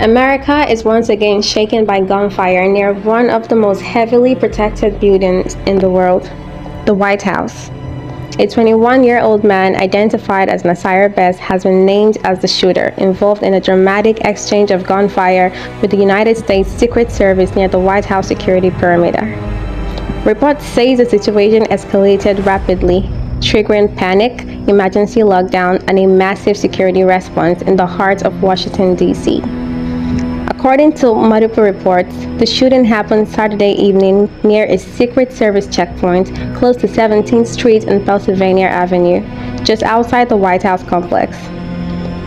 America is once again shaken by gunfire near one of the most heavily protected buildings in the world, the White House. A 21-year-old man identified as Nasire has been named as the shooter involved in a dramatic exchange of gunfire with the United States Secret Service near the White House security perimeter. Reports say the situation escalated rapidly, triggering panic, emergency lockdown, and a massive security response in the heart of Washington, D.C. According to multiple reports, the shooting happened Saturday evening near a Secret Service checkpoint close to 17th Street and Pennsylvania Avenue, just outside the White House complex.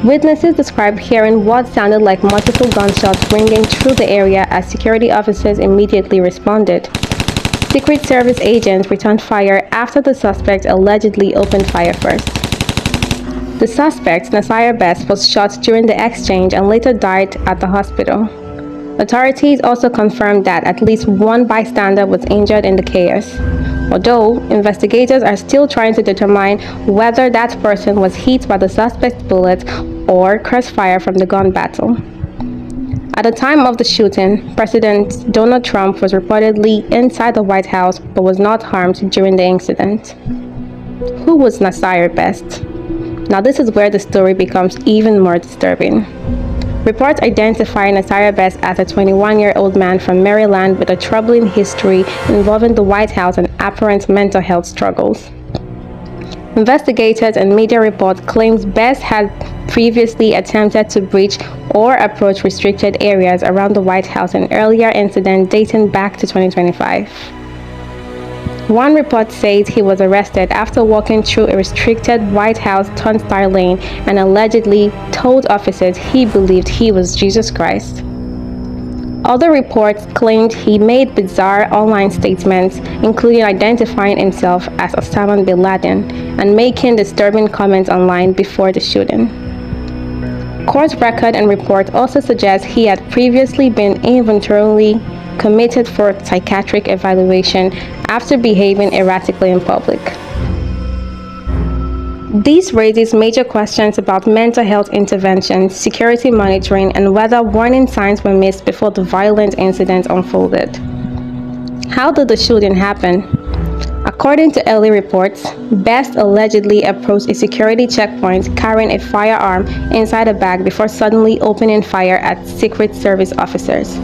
Witnesses described hearing what sounded like multiple gunshots ringing through the area as security officers immediately responded. Secret Service agents returned fire after the suspect allegedly opened fire first. The suspect, Nasire was shot during the exchange and later died at the hospital. Authorities also confirmed that at least one bystander was injured in the chaos, although investigators are still trying to determine whether that person was hit by the suspect's bullet or crossfire from the gun battle. At the time of the shooting, President Donald Trump was reportedly inside the White House but was not harmed during the incident. Who was Nasire Best? Now this is where the story becomes even more disturbing. Reports identify Nasire as a 21-year-old man from Maryland with a troubling history involving the White House and apparent mental health struggles. Investigators and media reports claim Best had previously attempted to breach or approach restricted areas around the White House in earlier incidents dating back to 2025. One report says he was arrested after walking through a restricted White House turnstile lane and allegedly told officers he believed he was Jesus Christ. Other reports claimed he made bizarre online statements, including identifying himself as Osama bin Laden and making disturbing comments online before the shooting. Court record and report also suggest he had previously been involuntarily committed for psychiatric evaluation after behaving erratically in public. This raises major questions about mental health interventions, security monitoring, and whether warning signs were missed before the violent incident unfolded. How did the shooting happen? According to early reports, Best allegedly approached a security checkpoint carrying a firearm inside a bag before suddenly opening fire at Secret Service officers.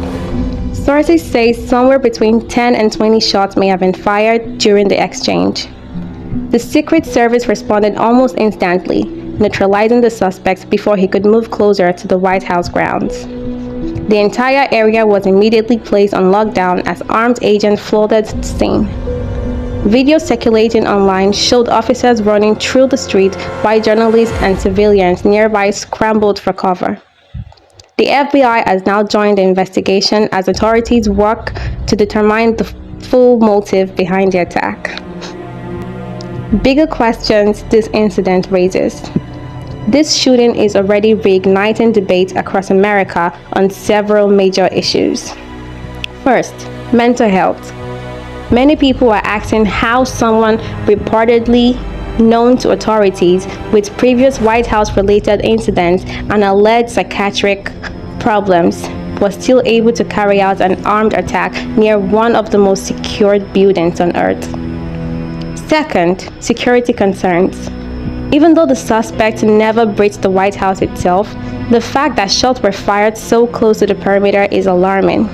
Sources say somewhere between 10 and 20 shots may have been fired during the exchange. The Secret Service responded almost instantly, neutralizing the suspect before he could move closer to the White House grounds. The entire area was immediately placed on lockdown as armed agents flooded the scene. Videos circulating online showed officers running through the street while journalists and civilians nearby scrambled for cover. The FBI has now joined the investigation as authorities work to determine the full motive behind the attack. Bigger questions this incident raises. This shooting is already reigniting debate across America on several major issues. First, mental health. Many people are asking how someone reportedly known to authorities with previous White House-related incidents and alleged psychiatric problems was still able to carry out an armed attack near one of the most secured buildings on Earth. Second, security concerns. Even though the suspect never breached the White House itself, the fact that shots were fired so close to the perimeter is alarming.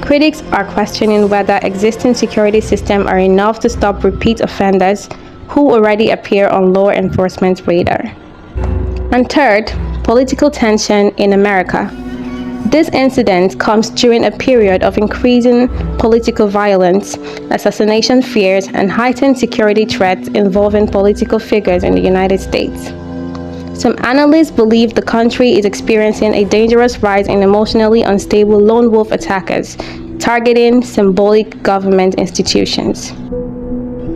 Critics are questioning whether existing security systems are enough to stop repeat offenders who already appear on law enforcement's radar. And third, political tension in America. This incident comes during a period of increasing political violence, assassination fears, and heightened security threats involving political figures in the United States. Some analysts believe the country is experiencing a dangerous rise in emotionally unstable lone wolf attackers targeting symbolic government institutions.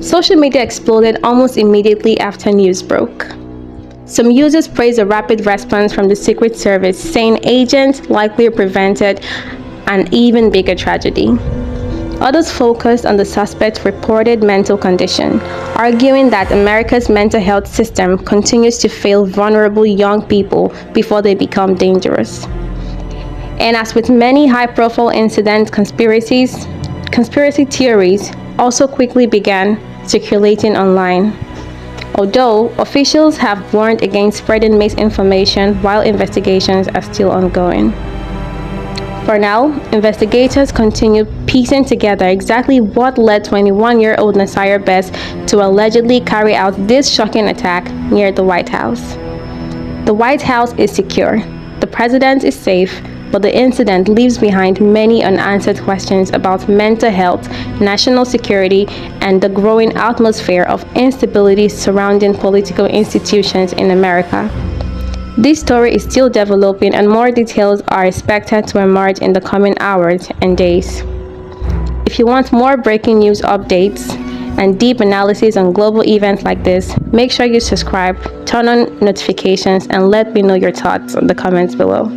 Social media exploded almost immediately after news broke. Some users praised the rapid response from the Secret Service, saying agents likely prevented an even bigger tragedy. Others focused on the suspect's reported mental condition, arguing that America's mental health system continues to fail vulnerable young people before they become dangerous. And as with many high-profile incident conspiracy theories also quickly began circulating online. Although officials have warned against spreading misinformation while investigations are still ongoing. For now, investigators continue piecing together exactly what led 21-year-old Nasire Best to allegedly carry out this shocking attack near the White House. The White House is secure, the president is safe, but the incident leaves behind many unanswered questions about mental health, national security, and the growing atmosphere of instability surrounding political institutions in America. This story is still developing and more details are expected to emerge in the coming hours and days. If you want more breaking news updates and deep analysis on global events like this, make sure you subscribe, turn on notifications, and let me know your thoughts in the comments below.